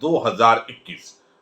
2021।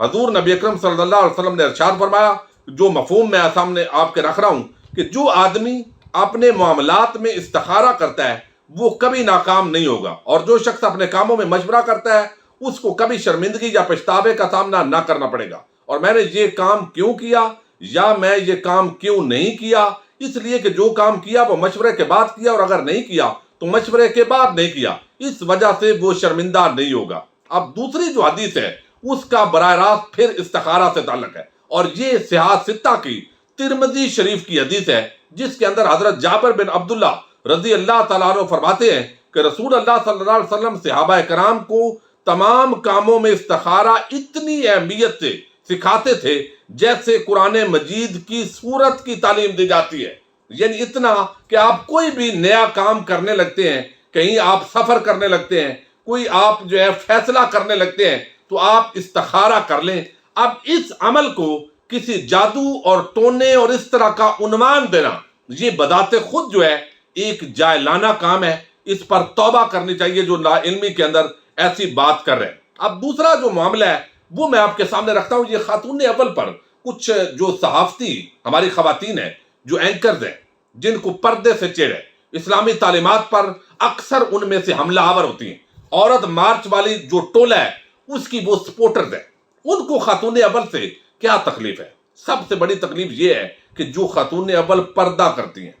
حضور نبی اکرم صلی اللہ علیہ وسلم نے ارشاد فرمایا، جو مفہوم میں سامنے آپ کے رکھ رہا ہوں، کہ جو آدمی اپنے معاملات میں استخارہ کرتا ہے وہ کبھی ناکام نہیں ہوگا، اور جو شخص اپنے کاموں میں مشورہ کرتا ہے اس کو کبھی شرمندگی یا پچھتاوے کا سامنا نہ کرنا پڑے گا۔ اور میں نے یہ کام کیوں کیا یا میں یہ کام کیوں نہیں کیا، اس لیے کہ جو کام کیا وہ مشورے کے بعد کیا، اور اگر نہیں کیا تو مشورے کے بعد نہیں کیا، اس وجہ سے وہ شرمندہ نہیں ہوگا۔ اب دوسری جو حدیث ہے اس کا براہ راست پھر استخارہ سے تعلق ہے، اور یہ صحاح ستہ کی ترمذی شریف کی حدیث ہے، جس کے اندر حضرت جابر بن عبداللہ رضی اللہ تعالیٰ عنہ فرماتے ہیں کہ رسول اللہ صلی اللہ علیہ وسلم صحابہ کرام کو تمام کاموں میں استخارہ اتنی اہمیت سے سکھاتے تھے جیسے قرآن مجید کی سورت کی تعلیم دی جاتی ہے، یعنی اتنا کہ آپ کوئی بھی نیا کام کرنے لگتے ہیں، کہیں آپ سفر کرنے لگتے ہیں، کوئی آپ جو ہے فیصلہ کرنے لگتے ہیں تو آپ استخارہ کر لیں۔ اب اس عمل کو کسی جادو اور ٹونے اور اس طرح کا عنوان دینا، یہ بذات خود جو ہے ایک جاہلانہ کام ہے، اس پر توبہ کرنی چاہیے جو لا علمی کے اندر ایسی بات کر رہے ہیں۔ اب دوسرا جو معاملہ ہے وہ میں آپ کے سامنے رکھتا ہوں، یہ خاتون اول پر کچھ جو صحافتی ہماری خواتین ہیں، جو اینکرز ہیں، جن کو پردے سے چڑھ ہے، اسلامی تعلیمات پر اکثر ان میں سے حملہ آور ہوتی ہیں۔ عورت مارچ والی جو ٹولہ ہے اس کی وہ سپورٹرز ہیں، ان کو خاتون اول سے کیا تکلیف ہے؟ سب سے بڑی تکلیف یہ ہے کہ جو خاتون اول پردہ کرتی ہیں،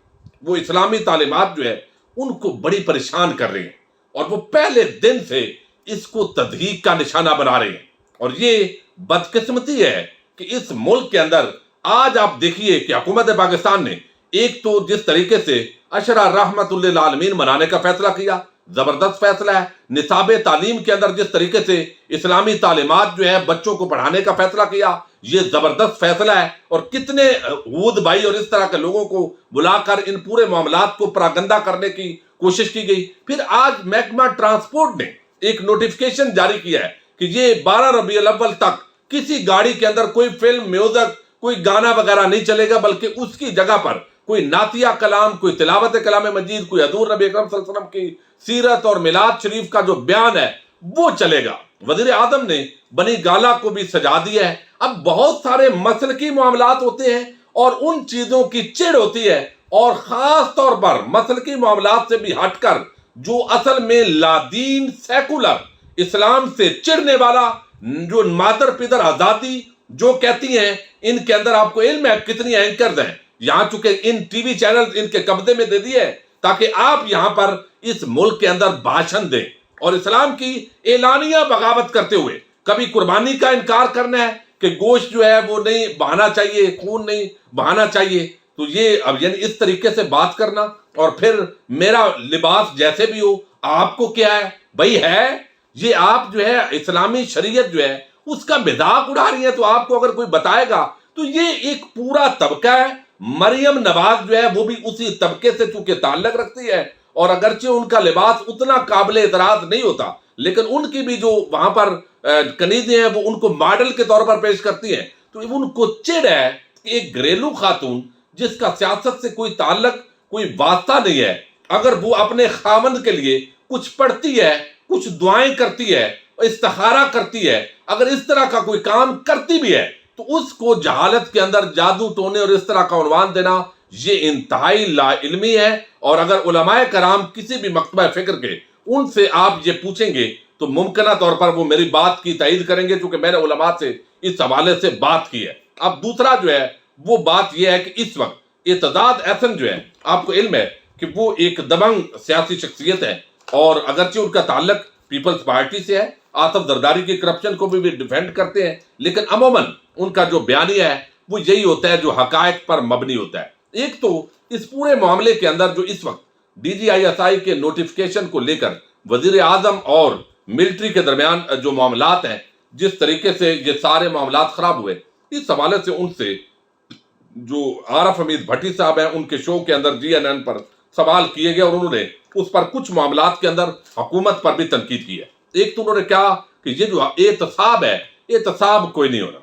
وہ اسلامی تعلیمات جو ہے ان کو بڑی پریشان کر رہی ہیں، اور وہ پہلے دن سے اس کو تضحیک کا نشانہ بنا رہی ہیں۔ اور یہ بدقسمتی ہے کہ اس ملک کے اندر آج آپ دیکھیے کہ حکومت پاکستان نے ایک تو جس طریقے سے عشرہ رحمت للعالمین منانے کا فیصلہ کیا، زبردست فیصلہ ہے۔ نصاب تعلیم کے اندر جس طریقے سے اسلامی تعلیمات جو ہے بچوں کو پڑھانے کا فیصلہ کیا، یہ زبردست فیصلہ ہے، اور کتنے ہود بھائی اور اس طرح کے لوگوں کو بلا کر ان پورے معاملات کو پراگندہ کرنے کی کوشش کی گئی۔ پھر آج محکمہ ٹرانسپورٹ نے ایک نوٹیفکیشن جاری کیا ہے کہ یہ 12 ربیع الاول تک کسی گاڑی کے اندر کوئی فلم، میوزک، کوئی گانا وغیرہ نہیں چلے گا، بلکہ اس کی جگہ پر کوئی نعتیہ کلام، کوئی تلاوت کلام مجید، کوئی حضور نبی اکرم صلی اللہ علیہ وسلم کی سیرت اور میلاد شریف کا جو بیان ہے وہ چلے گا۔ وزیر اعظم نے بنی گالا کو بھی سجا دیا ہے۔ اب بہت سارے مسلکی معاملات ہوتے ہیں اور ان چیزوں کی چڑ ہوتی ہے، اور خاص طور پر مسلکی معاملات سے بھی ہٹ کر جو اصل میں لادین سیکولر اسلام سے چڑھنے والا، جو مادر پدر آزادی جو کہتی ہیں، ان کے اندر آپ کو علم ہے کتنی اینکرز ہیں، یہاں چونکہ ان ٹی وی چینل ان کے قبضے میں دے دیے ہیں تاکہ آپ یہاں پر اس ملک کے اندر بھاشن دیں، اور اسلام کی اعلانیہ بغاوت کرتے ہوئے کبھی قربانی کا انکار کرنا ہے کہ گوشت جو ہے وہ نہیں بہانا چاہیے، خون نہیں بہانا چاہیے، تو یہ اب یعنی اس طریقے سے بات کرنا، اور پھر میرا لباس جیسے بھی ہو آپ کو کیا ہے بھائی ہے، یہ آپ جو ہے اسلامی شریعت جو ہے اس کا مذاق اڑا رہی ہے۔ تو آپ کو اگر کوئی بتائے گا تو یہ ایک پورا طبقہ ہے، مریم نواز جو ہے وہ بھی اسی طبقے سے چونکہ تعلق رکھتی ہے، اور اگرچہ ان کا لباس اتنا قابل اعتراض نہیں ہوتا، لیکن ان کی بھی جو وہاں پر کنیزیں ہیں وہ ان کو ماڈل کے طور پر پیش کرتی ہیں، تو ان کو چڑ ہے کہ ایک گھریلو خاتون جس کا سیاست سے کوئی تعلق، کوئی واسطہ نہیں ہے، اگر وہ اپنے خاوند کے لیے کچھ پڑھتی ہے، کچھ دعائیں کرتی ہے، استخارہ کرتی ہے، اگر اس طرح کا کوئی کام کرتی بھی ہے تو اس کو جہالت کے اندر جادو ٹونے اور اس طرح کا عنوان دینا، یہ انتہائی لا علمی ہے۔ اور اگر علماء کرام کسی بھی مکتبہ فکر کے ان سے آپ یہ پوچھیں گے تو ممکنہ طور پر وہ میری بات کی تائید کریں گے، چونکہ میں نے علماء سے اس حوالے سے بات کی ہے۔ اب دوسرا جو ہے وہ بات یہ ہے کہ اس وقت اعتزاز احسن جو ہے، آپ کو علم ہے کہ وہ ایک دبنگ سیاسی شخصیت ہے، اور اگرچہ ان کا تعلق پیپلز پارٹی سے ہے، آصف زرداری کی کرپشن کو بھی ڈیفینڈ کرتے ہیں، لیکن عموماً ان کا جو بیانیہ ہے وہ یہی ہوتا ہے جو حقائق پر مبنی ہوتا ہے۔ ایک تو اس پورے معاملے کے اندر جو اس وقت D G I S I کے نوٹیفکیشن کو لے کر وزیر اعظم اور ملٹری کے درمیان جو معاملات ہیں، جس طریقے سے یہ سارے معاملات خراب ہوئے، اس حوالے سے ان سے جو عارف حمید بھٹی صاحب ہیں، ان کے شو کے اندر جی این این پر سوال کیے گئے، اور انہوں نے اس پر کچھ معاملات کے اندر حکومت پر بھی تنقید کی ہے۔ ایک تو انہوں نے کہا کہ یہ جو احتساب ہے، احتساب کوئی نہیں ہونا،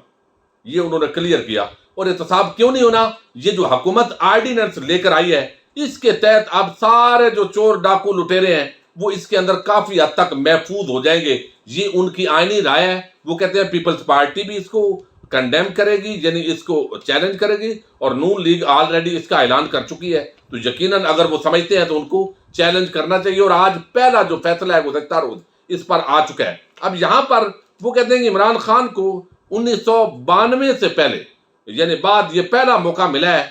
یہ انہوں نے کلیئر کیا۔ اور احتساب کیوں نہیں ہونا؟ یہ جو حکومت آرڈیننس لے کر آئی ہے، اس کے تحت اب سارے جو چور ڈاکو لٹیرے ہیں وہ اس کے اندر کافی حد تک محفوظ ہو جائیں گے. یہ ان کی آئینی رائے ہے. وہ کہتے ہیں پیپلز پارٹی بھی اس کو کنڈیم کرے گی, یعنی اس کو چیلنج کرے گی, اور نون لیگ آلریڈی اس کا اعلان کر چکی ہے. تو یقیناً اگر وہ سمجھتے ہیں تو ان کو چیلنج کرنا چاہیے, اور آج پہلا جو فیصلہ ہے گزشتہ روز اس پر آ چکا ہے. اب یہاں پر وہ کہتے ہیں کہ عمران خان کو 1992 سے پہلے, یعنی بعد یہ پہلا موقع ملا ہے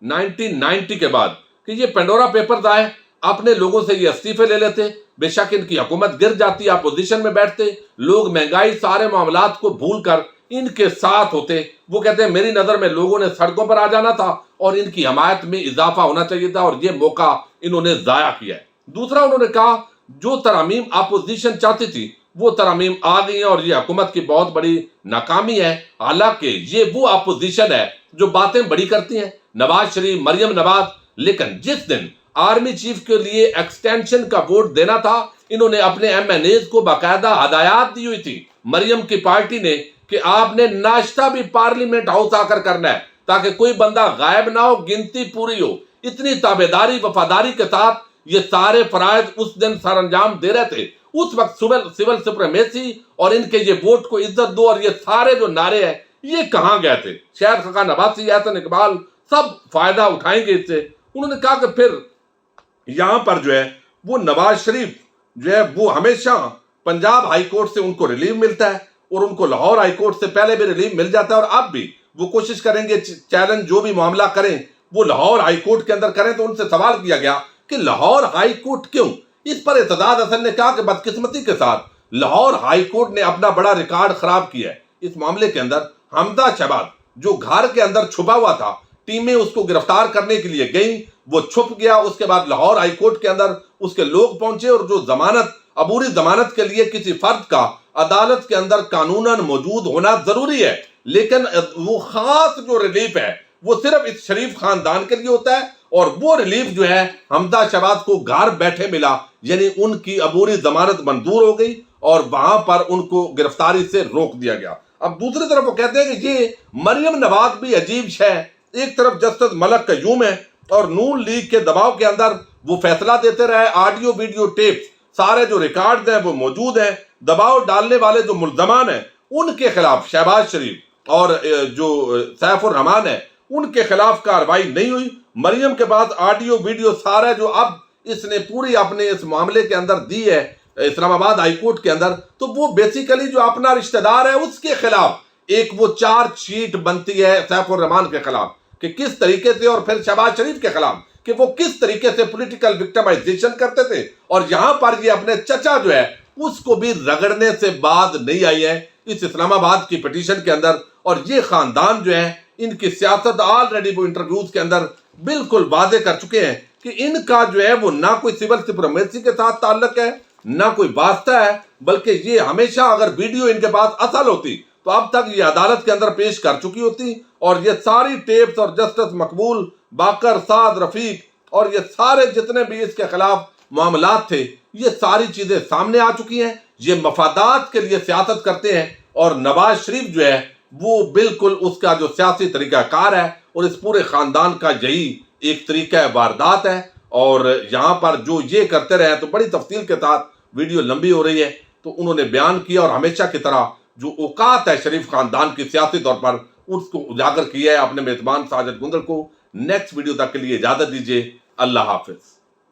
1990 کے بعد کہ یہ پینڈورا پیپرز آئے, اپنے لوگوں سے یہ استعفے لے لیتے, بے شک ان کی حکومت گر جاتی, اپوزیشن میں بیٹھتے, لوگ مہنگائی سارے معاملات کو بھول کر ان کے ساتھ ہوتے. وہ کہتے ہیں میری نظر میں لوگوں نے سڑکوں پر آ جانا تھا اور ان کی حمایت میں اضافہ ہونا چاہیے تھا, اور یہ موقع انہوں نے ضائع کیا ہے. دوسرا انہوں نے کہا جو ترامیم اپوزیشن چاہتی تھی وہ ترامیم آ گئی ہیں, اور یہ حکومت کی بہت بڑی ناکامی ہے. حالانکہ یہ وہ اپوزیشن ہے جو باتیں بڑی کرتی ہیں, نواز شریف, مریم نواز, لیکن جس دن آرمی چیف کے لیے ایکسٹینشن کا ووٹ دینا تھا انہوں نے اپنے ایم این ایز کو باقاعدہ ہدایات دی ہوئی تھی مریم کی پارٹی نے کہ آپ نے ناشتہ بھی پارلیمنٹ ہاؤس آ کر کرنا ہے تاکہ کوئی بندہ غائب نہ ہو, گنتی پوری ہو. اتنی تابعداری وفاداری کے ساتھ یہ سارے فرائض اس دن سر انجام دے رہے تھے. اس وقت سول سپریمیسی اور ان کے یہ ووٹ کو عزت دو اور یہ سارے جو نعرے ہیں یہ کہاں گئے تھے؟ شاید خاقان عباسی, احسن اقبال سب فائدہ اٹھائیں گے اس سے. انہوں نے کہا کہ پھر یہاں پر جو ہے وہ نواز شریف جو ہے وہ ہمیشہ پنجاب ہائی کورٹ سے ان کو ریلیو ملتا ہے, اور ان کو لاہور ہائی کورٹ سے پہلے بھی ریلیو مل جاتا ہے, اور اب بھی وہ کوشش کریں گے چیلنج جو بھی معاملہ کریں وہ لاہور ہائی کورٹ کے اندر کریں. تو ان سے سوال کیا گیا کہ لاہور ہائی کورٹ کیوں؟ اس پر اعتزاز حسن نے کہا کہ بدقسمتی کے ساتھ لاہور ہائی کورٹ نے اپنا بڑا ریکارڈ خراب کیا ہے. اس معاملے کے اندر حمدہ شہباز جو گھر کے اندر چھپا ہوا تھا, ٹیمیں اس کو گرفتار کرنے کے لیے گئیں, وہ چھپ گیا. اس کے بعد لاہور ہائی کورٹ کے اندر اس کے لوگ پہنچے, اور جو ضمانت, عبوری ضمانت کے لیے کسی فرد کا عدالت کے اندر قانوناً موجود ہونا ضروری ہے, لیکن وہ خاص جو ریلیف ہے وہ صرف اس شریف خاندان کے لیے ہوتا ہے, اور وہ ریلیف جو ہے حمدہ شہباز کو گھر بیٹھے ملا, یعنی ان کی عبوری ضمانت منظور ہو گئی اور وہاں پر ان کو گرفتاری سے روک دیا گیا. اب دوسری طرف وہ کہتے ہیں کہ یہ مریم نواز بھی عجیب شے ہے. ایک طرف جسٹس ملک قیوم ہے اور نون لیگ کے دباؤ کے اندر وہ فیصلہ دیتے رہے, آڈیو ویڈیو ٹیپس سارے جو ریکارڈز ہیں وہ موجود ہیں. دباؤ ڈالنے والے جو ملزمان ہیں ان کے خلاف شہباز شریف اور جو سیف الرحمان ہے ان کے خلاف کارروائی نہیں ہوئی. مریم کے پاس آڈیو ویڈیو سارا جو اب اس نے پوری اپنے اس معاملے کے اندر دی ہے اسلام آباد ہائی کورٹ کے اندر, تو وہ بیسیکلی جو اپنا رشتہ دار ہے اس کے خلاف ایک وہ چارج شیٹ بنتی ہے سیف الرحمان کے خلاف کہ کس طریقے سے, اور پھر شہباز شریف کے خلاف کہ وہ کس طریقے سے پولیٹیکل وکٹمائزیشن کرتے تھے. اور یہاں پر یہ اپنے چچا جو ہے اس کو بھی رگڑنے سے بعد نہیں آئی ہے اس اسلام آباد کی پٹیشن کے اندر. اور یہ خاندان جو ہے ان کی سیاست آلریڈی وہ انٹرویوز کے اندر بالکل واضح کر چکے ہیں کہ ان کا جو ہے وہ نہ کوئی سول سپریمیسی کے ساتھ تعلق ہے نہ کوئی واسطہ ہے, بلکہ یہ ہمیشہ اگر ویڈیو ان کے پاس اصل ہوتی تو اب تک یہ عدالت کے اندر پیش کر چکی ہوتی, اور یہ ساری ٹیپس اور جسٹس مقبول, باقر, سعد, رفیق اور یہ سارے جتنے بھی اس کے خلاف معاملات تھے یہ ساری چیزیں سامنے آ چکی ہیں. یہ مفادات کے لیے سیاست کرتے ہیں, اور نواز شریف جو ہے وہ بالکل اس کا جو سیاسی طریقہ کار ہے اور اس پورے خاندان کا یہی ایک طریقہ واردات ہے. اور یہاں پر جو یہ کرتے رہے تو بڑی تفصیل کے ساتھ ویڈیو لمبی ہو رہی ہے, تو انہوں نے بیان کیا اور ہمیشہ کی طرح جو اوقات ہے شریف خاندان کی سیاسی طور پر اس کو اجاگر کیا ہے. اپنے میزبان ساجد گندر کو نیکسٹ ویڈیو تک کے لیے اجازت دیجیے. اللہ حافظ.